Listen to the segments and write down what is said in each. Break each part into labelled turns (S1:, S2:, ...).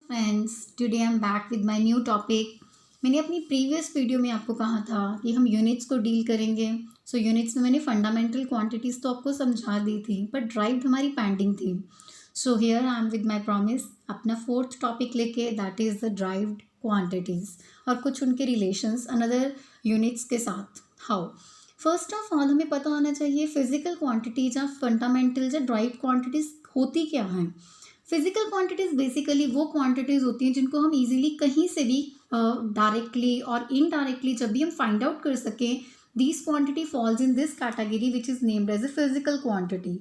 S1: Friends, today I am back with my new topic. मैंने अपनी previous video में आपको कहा था कि हम यूनिट्स को डील करेंगे। यूनिट्स में मैंने फंडामेंटल क्वांटिटीज़ तो आपको समझा दी थी, बट ड्राइव्ड हमारी पेंडिंग थी। Here I am with my promise, अपना फोर्थ टॉपिक लेके, that is the derived quantities और कुछ उनके रिलेशंस अनदर यूनिट्स के साथ। हाउ? फर्स्ट ऑफ ऑल हमें पता होना चाहिए फिजिकल क्वांटिटीज या फंडामेंटल या ड्राइव्ड क्वांटिटीज़ होती क्या हैं। फिजिकल क्वांटिटीज़ बेसिकली वो क्वांटिटीज़ होती हैं जिनको हम इजीली कहीं से भी डायरेक्टली और इनडायरेक्टली जब भी हम फाइंड आउट कर सकें, this quantity falls in this category which is named as a physical quantity.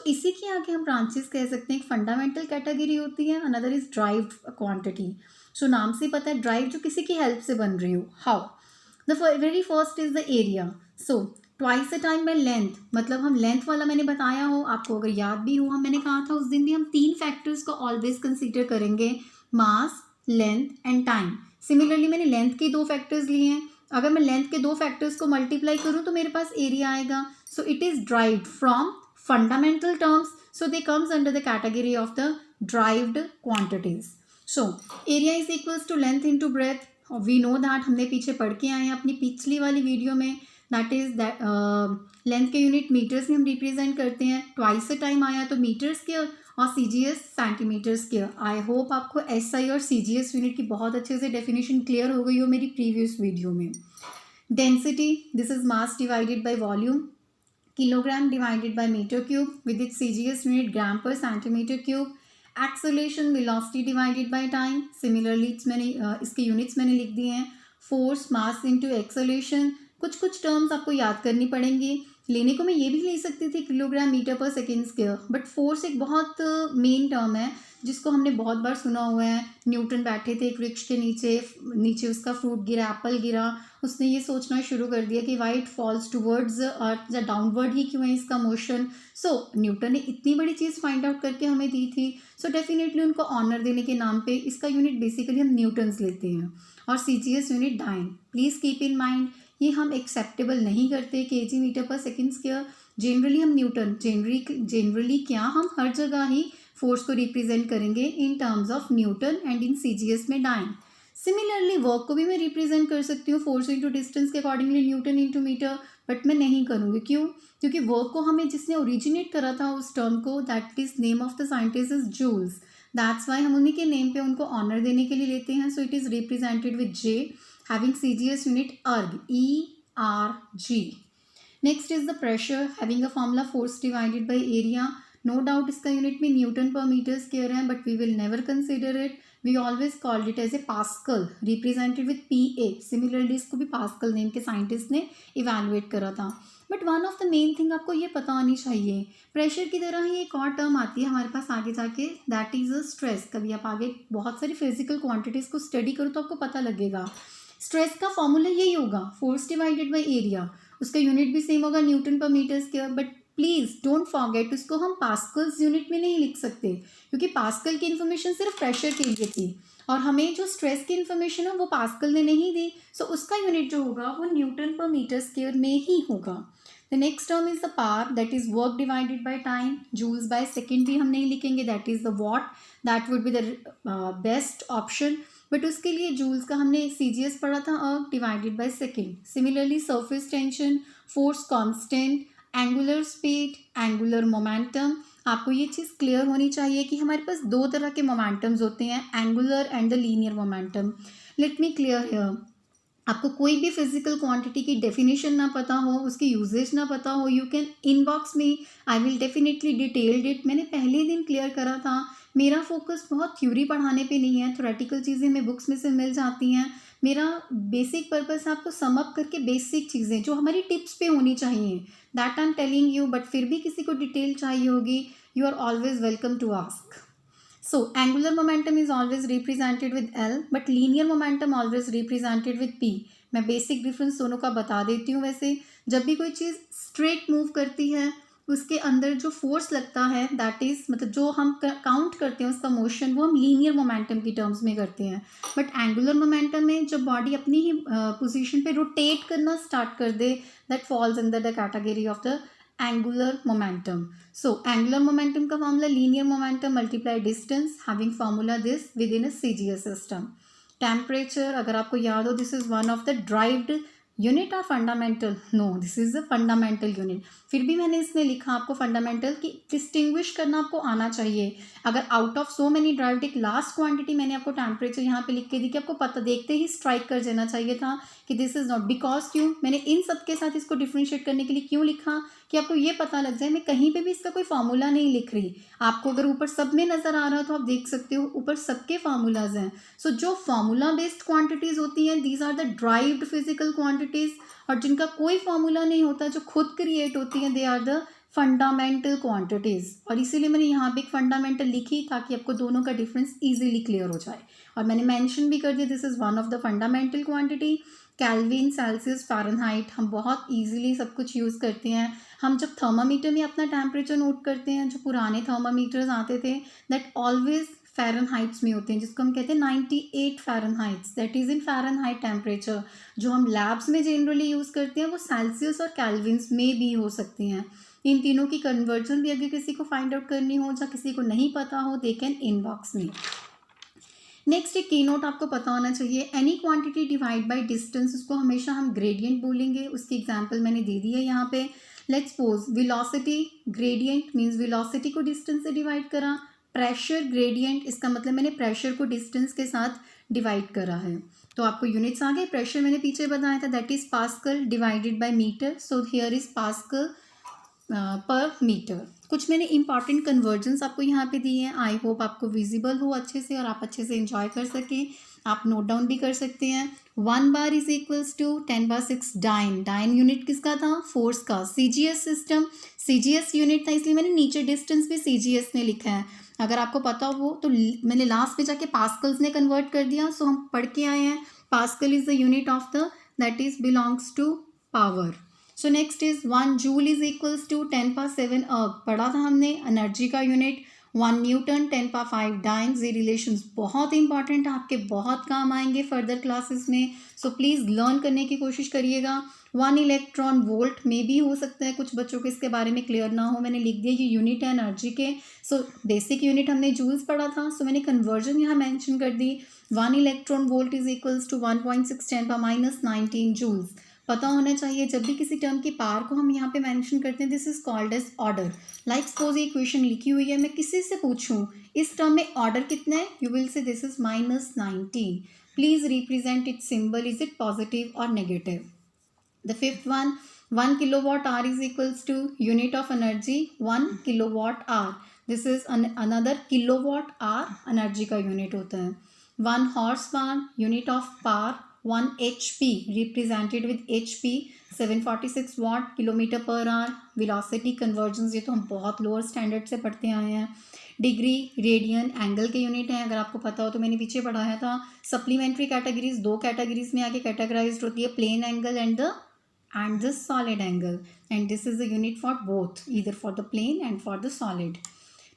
S1: इसी के आगे हम ब्रांचेस कह सकते हैं। एक फंडामेंटल कैटेगरी होती है, अनदर इज ड्राइव्ड क्वांटिटी। नाम से पता है ड्राइव जो किसी की हेल्प से बन रही हो। How? The very first is the area. Twice a time by length, मतलब हम लेंथ वाला मैंने बताया हो आपको, अगर याद भी हो, मैंने कहा था उस दिन भी हम तीन फैक्टर्स को ऑलवेज कंसीडर करेंगे, मास, लेंथ एंड टाइम। सिमिलरली मैंने लेंथ के दो फैक्टर्स लिए हैं, अगर मैं लेंथ के दो फैक्टर्स को मल्टीप्लाई करूं तो मेरे पास एरिया आएगा। It is derived from fundamental terms, they comes under the category of the derived quantities. Area is equals to length into breadth. We know that, हमने पीछे पढ़ के आए हैं अपनी पिछली वाली वीडियो में। दैट इज दैट लेंथ के यूनिट मीटर्स में हम रिप्रेजेंट करते हैं। ट्वाइस अ टाइम आया तो मीटर स्क्वायर और CGS centimetre square. I hope आपको एसआई और सीजीएस यूनिट की बहुत अच्छे से डेफिनेशन क्लियर हो गई हो मेरी प्रीवियस वीडियो में। Density, this is mass divided by volume. Kilogram divided by metre cube with its CGS unit gram per centimetre cube. Acceleration, velocity divided by time. Similarly मैंने इसके यूनिट्स मैंने लिख दिए हैं। Force, mass into acceleration. कुछ कुछ terms आपको याद करनी पड़ेंगी। लेने को मैं ये भी ले सकती थी kilogram metre per second square, but force एक बहुत मेन टर्म है जिसको हमने बहुत बार सुना हुआ है। न्यूटन बैठे थे एक वृक्ष के नीचे, नीचे उसका फ्रूट गिरा, एप्पल गिरा, उसने ये सोचना शुरू कर दिया कि वाई इट फॉल्स टूवर्ड्स अर्थ या डाउनवर्ड ही क्यों है इसका मोशन। न्यूटन ने इतनी बड़ी चीज़ फाइंड आउट करके हमें दी थी। डेफिनेटली उनको ऑनर देने के नाम पे इसका यूनिट बेसिकली हम न्यूटन्स लेते हैं और CGS unit dyne. Please keep in mind, ये हम एक्सेप्टेबल नहीं करते kg metre per second square. Generally हम न्यूटन, जनरली क्या, हम हर जगह ही फोर्स को रिप्रेजेंट करेंगे in terms of newton and in CGS में डाइन। सिमिलरली वर्क को भी मैं रिप्रेजेंट कर सकती हूँ फोर्स इंटू डिस्टेंस के accordingly newton into metre, but मैं नहीं करूँगी। क्यों? क्योंकि वर्क को हमें जिसने ओरिजिनेट करा था उस टर्म को, that is name of the scientist is joules. That's why हम उन्हीं के नेम पे उनको ऑनर देने के लिए लेते हैं। It is represented with J, having CGS unit ERG, ERG. Next is the pressure, having a formula force divided by area. No doubt इसका यूनिट में न्यूटन पर मीटर स्क्वायर है, but we will never consider it. We always called it as a pascal, represented with PA। Similarly इसको भी pascal name के scientist ने evaluate करा था। But one of the main thing आपको ये पता होनी चाहिए, प्रेशर की तरह ही एक और टर्म आती है हमारे पास आगे जाके, दैट इज अ स्ट्रेस। कभी आप आगे बहुत सारी फिजिकल क्वांटिटीज़ को स्टडी करो तो आपको पता लगेगा। स्ट्रेस का फॉर्मूला यही होगा, फोर्स डिवाइडेड बाय एरिया। उसका यूनिट भी सेम होगा, newton per metre square. But please don't forget, उसको हम पास्कल्स यूनिट में नहीं लिख सकते, क्योंकि पास्कल की इन्फॉर्मेशन सिर्फ प्रेशर के लिए थी और हमें जो स्ट्रेस की इन्फॉर्मेशन है वो पास्कल ने नहीं दी। उसका यूनिट जो होगा वो न्यूटन पर मीटर स्क्वायर में ही होगा। The next term is the power, that is work divided by time. Joules by second भी हम नहीं लिखेंगे, that is the watt, that would be the best option. But उसके लिए जूल्स का हमने सीजीएस पढ़ा था, erg divided by second. Similarly surface tension, force constant, angular speed, angular momentum. आपको ये चीज़ क्लियर होनी चाहिए कि हमारे पास दो तरह के मोमेंटम्स होते हैं, angular and the linear momentum. Let me clear here, आपको कोई भी फिजिकल क्वांटिटी की डेफिनेशन ना पता हो, उसकी यूजेज ना पता हो, यू कैन इनबॉक्स में, I will definitely detailed it. मैंने पहले दिन क्लियर करा था, मेरा फोकस बहुत थ्योरी पढ़ाने पे नहीं है, थ्योरेटिकल चीज़ें हमें बुक्स में से मिल जाती हैं। मेरा बेसिक पर्पस है आपको सम अप करके बेसिक चीज़ें जो हमारी टिप्स पे होनी चाहिए, that I am telling you. But फिर भी किसी को डिटेल चाहिए होगी, you are always welcome to ask. Angular momentum is always represented with L, but linear momentum always represented with P. मैं बेसिक डिफरेंस दोनों का बता देती हूँ। वैसे जब भी कोई चीज़ स्ट्रेट मूव करती है, उसके अंदर जो फोर्स लगता है, दैट इज, मतलब जो हम काउंट करते हैं उसका मोशन, वो हम लीनियर मोमेंटम की टर्म्स में करते हैं। बट एंगुलर मोमेंटम में जब बॉडी अपनी ही पोजीशन पे रोटेट करना स्टार्ट कर दे, that falls under the category of the angular momentum. So angular momentum का formula linear momentum multiply distance, having formula this with in a CGS system. Temperature अगर आपको याद हो, this is one of the derived unit और fundamental. No, this is a fundamental unit. फिर भी मैंने इसमें लिखा आपको फंडामेंटल की डिस्टिंग्विश करना आपको आना चाहिए. अगर out of so many derived एक लास्ट क्वांटिटी मैंने आपको टेम्परेचर यहाँ पे लिख के दी कि आपको पता देखते ही स्ट्राइक कर देना चाहिए था कि दिस इज नॉट. बिकॉज क्यों मैंने इन सब के साथ इसको डिफ्रेंशिएट करने के लिए क्यों लिखा कि आपको ये पता लग जाए मैं कहीं पे भी इसका कोई फार्मूला नहीं लिख रही. आपको अगर ऊपर सब में नजर आ रहा है तो आप देख सकते हो ऊपर सबके फार्मूलाज हैं. सो जो फार्मूला बेस्ड क्वांटिटीज होती हैं these are the derived physical quantities, और जिनका कोई फार्मूला नहीं होता जो खुद क्रिएट होती हैं they are the fundamental quantities. और इसीलिए मैंने यहाँ पे एक फंडामेंटल लिखी ताकि आपको दोनों का डिफरेंस इजीली क्लियर हो जाए. और मैंने मेंशन भी कर दिया this is one of the fundamental quantity. Kelvin, Celsius, Fahrenheit हम बहुत इजीली सब कुछ यूज़ करते हैं. हम जब थर्मामीटर में अपना टेम्परेचर नोट करते हैं, जो पुराने थर्मामीटर्स आते थे दैट ऑलवेज फ़ारेनहाइट्स में होते हैं, जिसको हम कहते हैं 98 Fahrenheits, that is in Fahrenheit temperature. जो हम लैब्स में जनरली यूज़ करते हैं वो सेल्सियस और कैल्विन्स में भी हो सकती हैं. इन तीनों की कन्वर्जन भी अगर किसी को फाइंड आउट करनी हो या किसी को नहीं पता हो दे कैन इनबॉक्स में. नेक्स्ट एक की नोट आपको पता होना चाहिए. Any quantity divide by distance, उसको हमेशा हम ग्रेडियंट बोलेंगे. उसकी एग्जांपल मैंने दे दी है यहाँ पे. Let's suppose velocity gradient means velocity को डिस्टेंस से डिवाइड करा. प्रेशर ग्रेडियंट, इसका मतलब मैंने प्रेशर को डिस्टेंस के साथ डिवाइड करा है. तो आपको यूनिट्स आ गए. प्रेशर मैंने पीछे बताया था that is pascal divided by metre. So here is pascal per metre. कुछ मैंने इंपॉर्टेंट कन्वर्जन्स आपको यहाँ पे दिए हैं. आई होप आपको विजिबल हो अच्छे से और आप अच्छे से एंजॉय कर सकें. आप नोट डाउन भी कर सकते हैं. 1 bar is equals to 10⁻6 dyne. Dyne unit किसका था? फोर्स का. सीजीएस सिस्टम सीजीएस यूनिट था इसलिए मैंने नीचे डिस्टेंस भी सीजीएस में लिखा है. अगर आपको पता हो तो मैंने लास्ट में जाके पास्कल्स में कन्वर्ट कर दिया. सो हम पढ़ के आए हैं pascal is the unit of the that is belongs to power. So next is 1 joule is equals to 10⁻7 erg. पढ़ा था हमने एनर्जी का यूनिट. 1 newton 10⁻5 dyne. ये रिलेशंस बहुत इंपॉर्टेंट है, आपके बहुत काम आएंगे फर्दर क्लासेस में. सो प्लीज़ लर्न करने की कोशिश करिएगा. 1 इलेक्ट्रॉन वोल्ट में भी हो सकता है कुछ बच्चों को इसके बारे में क्लियर ना हो. मैंने लिख दिया ये यूनिट है एनर्जी के. सो बेसिक यूनिट हमने जूल्स पढ़ा था. सो मैंने कन्वर्जन यहाँ मैंशन कर दी. 1 electron volt is equals to 1.6 10⁻−19 joules. पता होना चाहिए जब भी किसी टर्म की पावर को हम यहाँ पे मेंशन करते हैं this is called as order. Like suppose ये इक्वेशन लिखी हुई है, मैं किसी से पूछूं इस टर्म में ऑर्डर कितना है, you will say this is -19. Please represent it symbol, is it positive और negative. The fifth one 1 kilowatt hour is equals to unit of energy 1 kilowatt hour. This is another kilowatt hour energy का unit होता है. 1 horse power unit of power 1 HP represented with HP 746 watt kilometre per hour. Velocity conversions ये तो हम बहुत lower standard से पढ़ते आए हैं. डिग्री रेडियन एंगल के यूनिट हैं. अगर आपको पता हो तो मैंने पीछे पढ़ाया था. सप्लीमेंट्री कैटेगरीज 2 कैटेगरीज में आके कैटेगराइज्ड होती है, plane angle and the solid angle. And this is the unit for both, either for the plane and for the solid.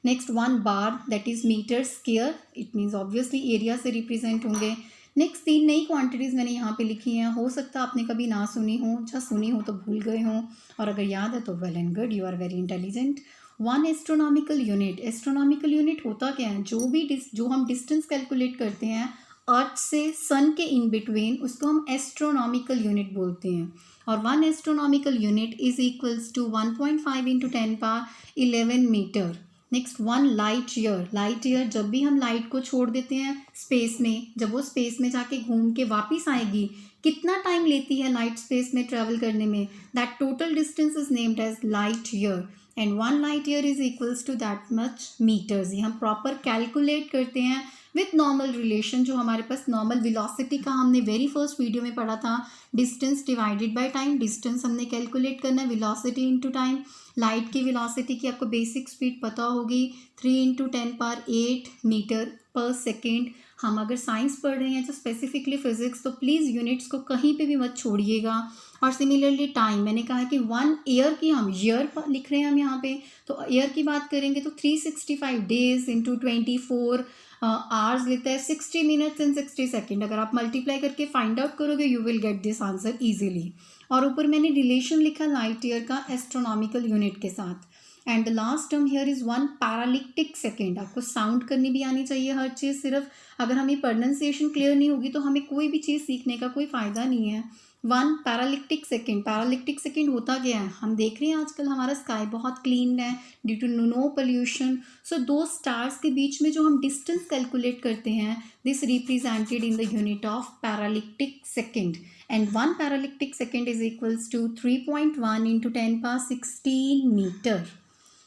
S1: Next 1 bar that is metre square. It means obviously area से represent होंगे. Next 3 नई quantities मैंने यहाँ पे लिखी हैं. हो सकता है आपने कभी ना सुनी हो, या सुनी हो तो भूल गए हो, और अगर याद है तो well and good, you are very intelligent. 1 astronomical unit. Astronomical unit होता क्या है? जो हम डिस्टेंस कैलकुलेट करते हैं अर्थ से सन के इन बिटवीन, उसको हम एस्ट्रोनॉमिकल यूनिट बोलते हैं. और 1 astronomical unit is equals to 1.5 × 10⁻11 metre. Next 1 light year. Light year जब भी हम लाइट को छोड़ देते हैं स्पेस में, जब वो स्पेस में जाके घूम के वापस आएगी, कितना टाइम लेती है लाइट स्पेस में ट्रेवल करने में, that total distance is named as light year. And 1 light year is equals to that much metres. ये हम प्रॉपर कैलकुलेट करते हैं विथ नॉर्मल रिलेशन. जो हमारे पास नॉर्मल वेलोसिटी का हमने वेरी फर्स्ट वीडियो में पढ़ा था, distance divided by time. Distance हमने कैलकुलेट करना है, वेलोसिटी इनटू टाइम. लाइट की वेलोसिटी की आपको बेसिक स्पीड पता होगी 3 × 10⁸ मीटर पर सेकेंड. हम अगर साइंस पढ़ रहे हैं तो स्पेसिफिकली फिजिक्स, तो प्लीज़ यूनिट्स को कहीं पे भी मत छोड़िएगा. और सिमिलरली टाइम, मैंने कहा कि 1 ईयर की हम ईयर लिख रहे हैं हम यहाँ पे, तो ईयर की बात करेंगे तो 365 डेज इंटू 24 आवर्स लेता है 60 मिनट्स एंड 60 सेकेंड. अगर आप मल्टीप्लाई करके फाइंड आउट करोगे you will get this answer easily. और ऊपर मैंने रिलेशन लिखा लाइट ईयर का एस्ट्रोनॉमिकल यूनिट के साथ। And the last term here is 1 parallactic second. आपको साउंड करनी भी आनी चाहिए हर चीज़, सिर्फ अगर हमें प्रोनाउंसिएशन क्लियर नहीं होगी तो हमें कोई भी चीज़ सीखने का कोई फ़ायदा नहीं है। 1 पैरालिक्टिक सेकेंड। पैरालिक्टिक सेकेंड होता क्या है, हम देख रहे हैं आजकल हमारा स्काई बहुत क्लीन है ड्यू टू नो पोल्यूशन। सो दो स्टार्स के बीच में जो हम डिस्टेंस कैलकुलेट करते हैं, this represented in the unit of parallactic second. And 1 paralictic second is equals to 3.1 into 10 power 16 meter.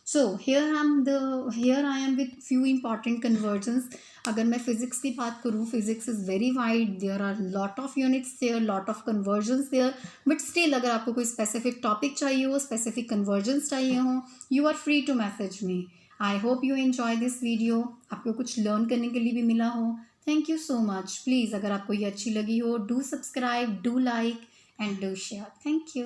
S1: So here I am with few important conversions. अगर मैं physics की बात करूँ, physics is very wide, there are lot of units there, lot of conversions there, but still अगर आपको कोई specific topic चाहिए हो, स्पेसिफिक कन्वर्जन्स चाहिए हो, you are free to message me. I hope you enjoy this video, आपको कुछ learn करने के लिए भी मिला हो। Thank you so much. Please अगर आपको ये अच्छी लगी हो, do subscribe, do like and do share. Thank you.